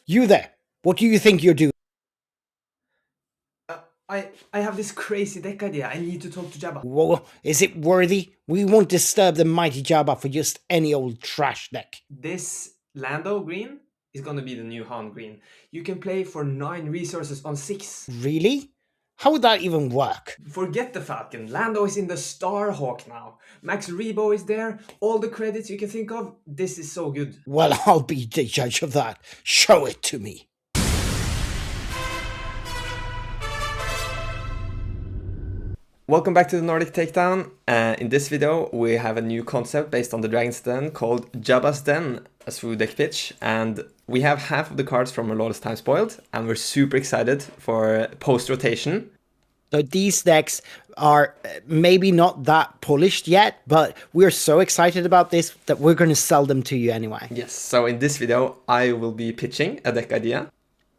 You there, what do you think you're doing? I have this crazy deck idea. I need to talk to Jabba. Whoa, is it worthy? We won't disturb the mighty Jabba for just any old trash deck. This Lando Green is gonna be the new Han Green. You can play for 9 resources on 6. Really? How would that even work? Forget the Falcon. Lando is in the Starhawk now. Max Rebo is there. All the credits you can think of. This is so good. Well, I'll be the judge of that. Show it to me. Welcome back to the Nordic Takedown. In this video, we have a new concept based on the Dragon's Den called Jabba's Den, a Swoo deck pitch. And we have half of the cards from A Lawless Time spoiled, and we're super excited for post-rotation. So these decks are maybe not that polished yet, but we're so excited about this that we're going to sell them to you anyway. Yes, so in this video, I will be pitching a deck idea.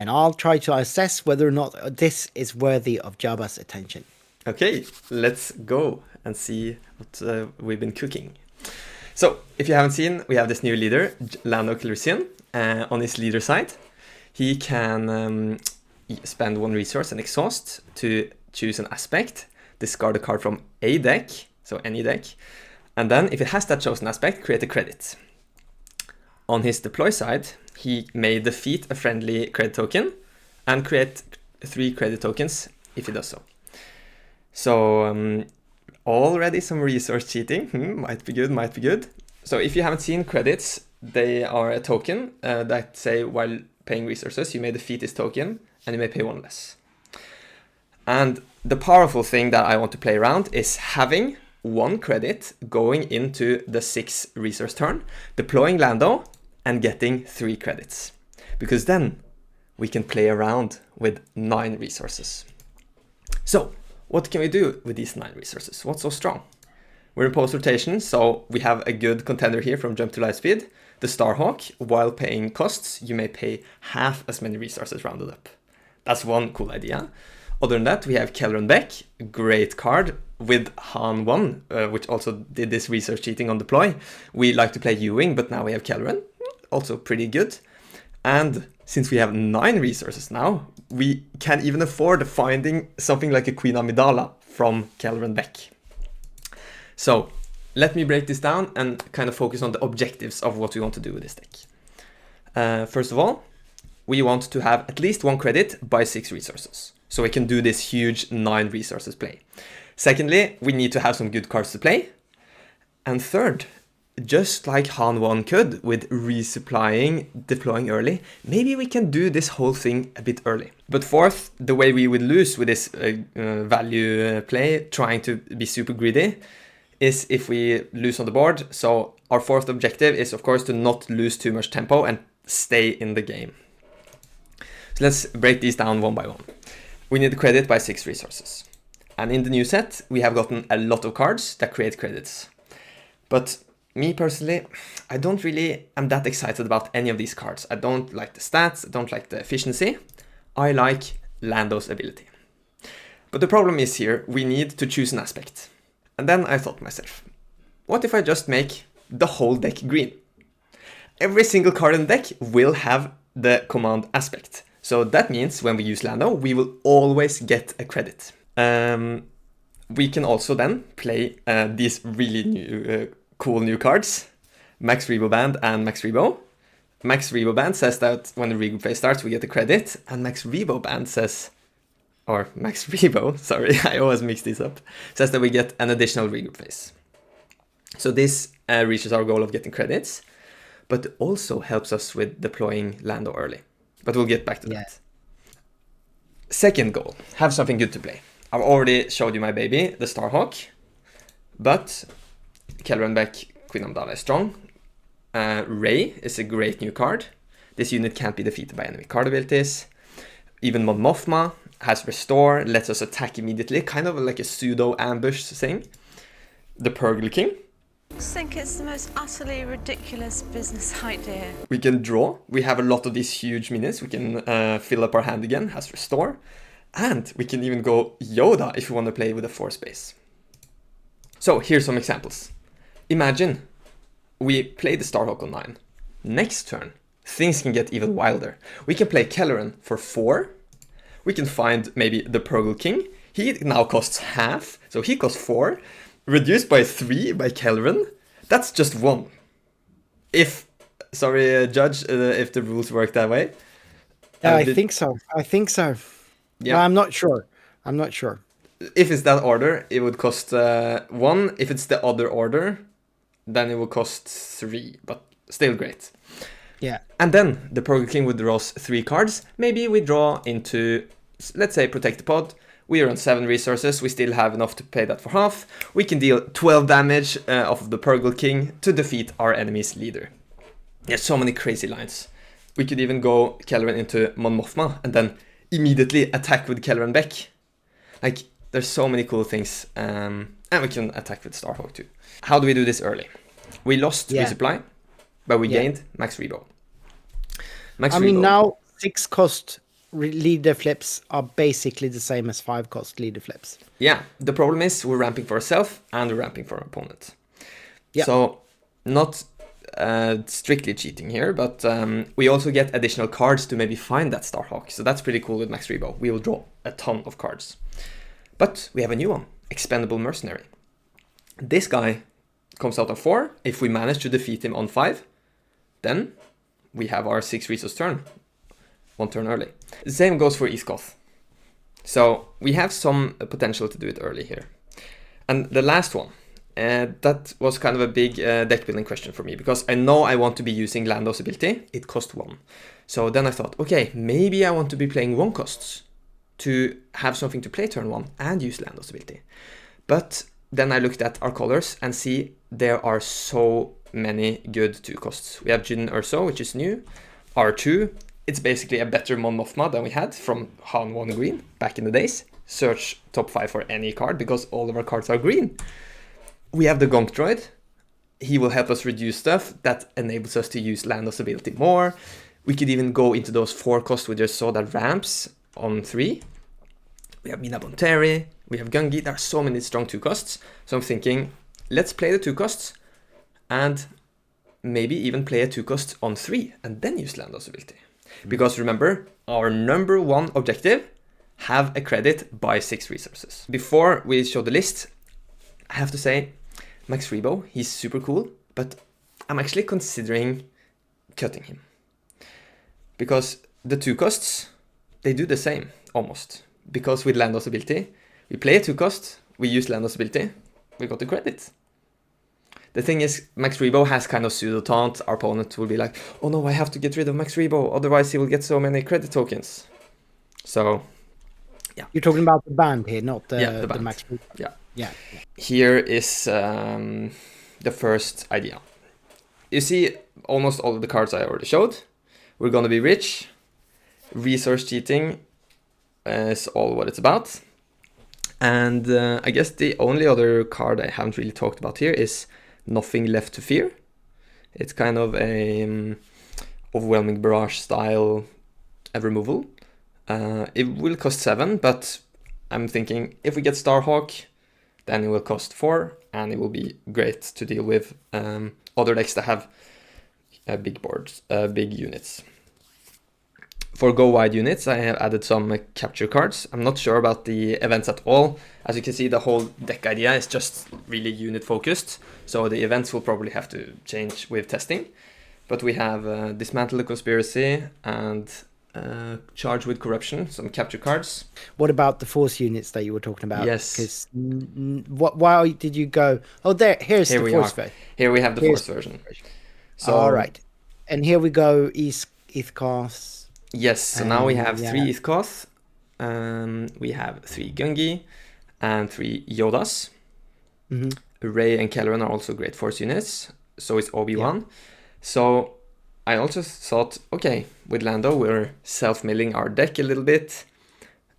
And I'll try to assess whether or not this is worthy of Jabba's attention. Okay, let's go and see what we've been cooking. So, if you haven't seen, we have this new leader, Lando Green, on his leader side. He can spend 1 resource and exhaust to choose an aspect, discard a card from a deck, so any deck, and then if it has that chosen aspect, create a credit. On his deploy side, he may defeat a friendly credit token and create 3 credit tokens if he does so. So already some resource cheating, might be good, might be good. So if you haven't seen credits, they are a token that say while paying resources, you may defeat this token and you may pay 1 less. And the powerful thing that I want to play around is having 1 credit going into the 6 resource turn, deploying Lando and getting 3 credits. Because then we can play around with 9 resources. So what can we do with these 9 resources? What's so strong? We're in post-rotation, so we have a good contender here from Jump to Lightspeed. The Starhawk, while paying costs, you may pay half as many resources rounded up. That's one cool idea. Other than that, we have Kelleran Beck, great card, with Han1, which also did this resource cheating on deploy. We like to play Ewing, but now we have Kelleran, also pretty good. And since we have 9 resources now, we can even afford finding something like a Queen Amidala from Kelleran Beck. So let me break this down and kind of focus on the objectives of what we want to do with this deck. First of all, we want to have at least 1 credit by 6 resources, so we can do this huge 9 resources play. Secondly, we need to have some good cards to play. And third, just like Han1 could with resupplying, deploying early, maybe we can do this whole thing a bit early. But fourth, the way we would lose with this value play, trying to be super greedy, is if we lose on the board. So our 4th objective is, of course, to not lose too much tempo and stay in the game. So let's break these down one by one. We need credit by 6 resources. And in the new set, we have gotten a lot of cards that create credits. But me personally, I don't really am that excited about any of these cards. I don't like the stats, I don't like the efficiency. I like Lando's ability. But the problem is here, we need to choose an aspect. And then I thought to myself, what if I just make the whole deck green? Every single card in the deck will have the command aspect. So that means when we use Lando, we will always get a credit. We can also then play these really new, cool new cards, Max Rebo Band and Max Rebo. Max Rebo Band says that when the regroup phase starts, we get a credit, and Max Rebo Band says, or Max Rebo, sorry, I always mix these up, says that we get an additional regroup phase. So this reaches our goal of getting credits, but also helps us with deploying Lando early. But we'll get back to that. Second goal, have something good to play. I've already showed you my baby, the Starhawk, but Kelleran Beck, Queen Amidala is strong. Rey is a great new card. This unit can't be defeated by enemy card abilities. Even Mon Mothma has Restore, lets us attack immediately, kind of like a pseudo ambush thing. The Purgle King. I think it's the most utterly ridiculous business idea. We can draw. We have a lot of these huge minions. We can fill up our hand again, has Restore. And we can even go Yoda if we want to play with a Force base. So here's some examples. Imagine we play the Starhawk on 9. Next turn, things can get even wilder. We can play Kelleran for 4. We can find maybe the Purgle King. He now costs half, so he costs 4. Reduced by 3 by Kelleran. That's just 1. Judge, if the rules work that way. Yeah, I think so. Yeah. Well, I'm not sure. If it's that order, it would cost 1. If it's the other order, then it will cost 3, but still great. Yeah. And then the Purgle King would draw us 3 cards. Maybe we draw into, let's say, Protect the Pod. We are on 7 resources. We still have enough to pay that for half. We can deal 12 damage off of the Purgle King to defeat our enemy's leader. There's so many crazy lines. We could even go Kelleran into Mon Mothma and then immediately attack with Kelleran Beck. Like, there's so many cool things. And we can attack with Starhawk too. How do we do this early? We lost resupply, but we gained Max Rebo. Now 6 cost leader flips are basically the same as 5 cost leader flips. Yeah, the problem is we're ramping for ourselves and we're ramping for our opponent. Yeah. So, not strictly cheating here, but we also get additional cards to maybe find that Starhawk. So that's pretty cool with Max Rebo. We will draw a ton of cards. But we have a new one, Expendable Mercenary. This guy comes out on 4. If we manage to defeat him on 5, then we have our 6 resource turn. 1 turn early. The same goes for Iskoth. So we have some potential to do it early here. And the last one, that was kind of a big deck building question for me, because I know I want to be using Lando's ability. It cost 1. So then I thought, okay, maybe I want to be playing 1 costs to have something to play turn 1 and use Lando's ability. But then I looked at our colors and see there are so many good 2 costs. We have Jin Urso, which is new. R2, it's basically a better Mon Mothma than we had from Han1 Green back in the days. Search top 5 for any card because all of our cards are green. We have the Gonk Droid. He will help us reduce stuff. That enables us to use Lando's ability more. We could even go into those 4 costs we just saw that ramps on 3. We have Mina Bonteri. We have Gungi. There are so many strong 2 costs. So I'm thinking, let's play the 2 costs and maybe even play a 2 cost on 3 and then use Lando's ability. Because remember, our number 1 objective, have a credit by 6 resources. Before we show the list, I have to say, Max Rebo, he's super cool, but I'm actually considering cutting him. Because the 2 costs, they do the same, almost. Because with Lando's ability, we play a 2 cost, we use Lando's ability, we got the credit. The thing is, Max Rebo has kind of pseudo-taunt. Our opponent will be like, oh no, I have to get rid of Max Rebo, otherwise he will get so many credit tokens. So, yeah. You're talking about the band here, not the band. Max Rebo. Yeah. Here is the first idea. You see almost all of the cards I already showed. We're gonna be rich. Resource cheating is all what it's about. And I guess the only other card I haven't really talked about here is Nothing Left to Fear. It's kind of a overwhelming barrage style removal. It will cost 7, but I'm thinking if we get Starhawk, then it will cost 4, and it will be great to deal with other decks that have big boards, big units. For go wide units, I have added some capture cards. I'm not sure about the events at all. As you can see, the whole deck idea is just really unit focused. So the events will probably have to change with testing. But we have Dismantle the Conspiracy and Charge with Corruption, some capture cards. What about the force units that you were talking about? Yes. Because why did you go? Oh, here's the force version. Here we have the force version. So, all right. And here we go, Ithkas. Yes, so now we have 3 Ithkoth, we have 3 Gungi, and 3 Yodas. Mm-hmm. Ray and Kelleran are also great force units, so is Obi-Wan. Yeah. So I also thought, okay, with Lando we're self-milling our deck a little bit,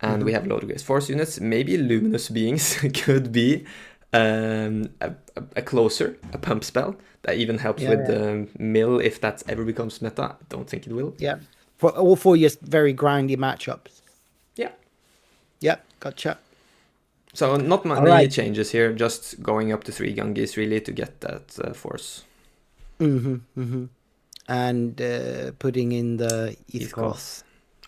and we have a lot of great force units. Maybe Luminous Beings could be a closer, a pump spell that even helps with the mill if that ever becomes meta. I don't think it will. Yeah. For all 4 years, very grindy matchups. Yeah. Yep, gotcha. So not many changes here, just going up to 3 Gungis really to get that force. and putting in the Ethos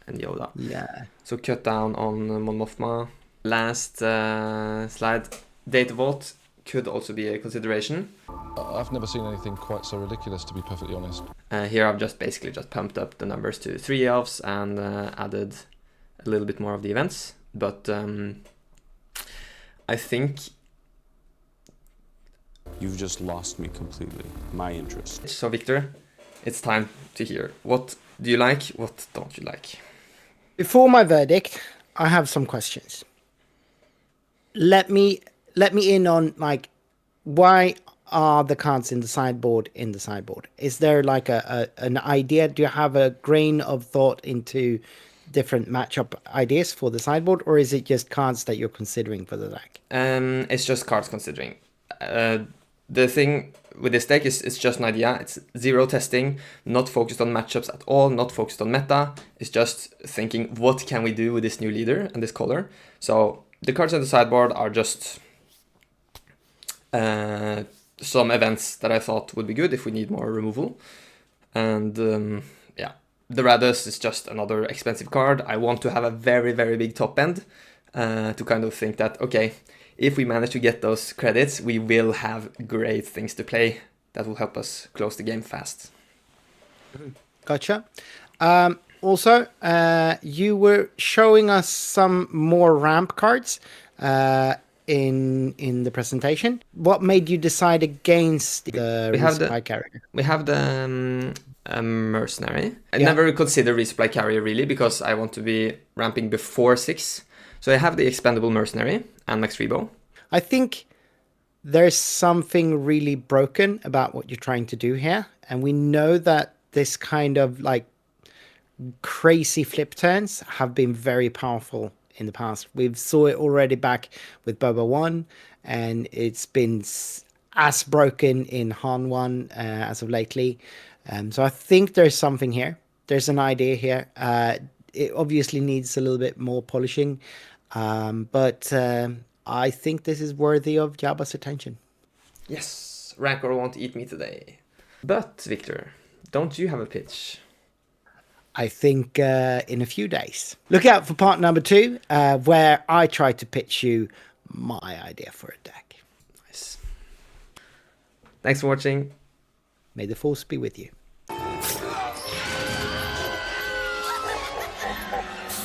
and Yoda. Yeah. So cut down on Mon Mothma. Last slide. Data vault could also be a consideration. I've never seen anything quite so ridiculous, to be perfectly honest. Here I've just basically pumped up the numbers to 3 elves and added a little bit more of the events. But I think... You've just lost me completely. My interest. So Viktor, it's time to hear. What do you like? What don't you like? Before my verdict, I have some questions. Let me in on, like, why are the cards in the sideboard in the sideboard? Is there like an idea? Do you have a grain of thought into different matchup ideas for the sideboard, or is it just cards that you're considering for the deck? It's just cards considering. The thing with this deck is it's just an idea. It's zero testing, not focused on matchups at all, not focused on meta. It's just thinking, what can we do with this new leader and this color? So the cards in the sideboard are just some events that I thought would be good if we need more removal. And yeah, the Radus is just another expensive card. I want to have a very, very big top end to kind of think that, okay, if we manage to get those credits, we will have great things to play that will help us close the game fast. Gotcha. Also, you were showing us some more ramp cards in the presentation. What made you decide against the resupply carrier? We have the mercenary. I never consider resupply carrier really because I want to be ramping before 6. So I have the expendable mercenary and Max Rebo. I think there's something really broken about what you're trying to do here. And we know that this kind of like crazy flip turns have been very powerful in the past. We've saw it already back with Boba 1, and it's been as broken in Han1 as of lately. So I think there's something here. There's an idea here. It obviously needs a little bit more polishing, but I think this is worthy of Jabba's attention. Yes, Rancor won't eat me today. But, Viktor, don't you have a pitch? I think in a few days. Look out for part number 2, where I try to pitch you my idea for a deck. Nice. Thanks for watching. May the force be with you.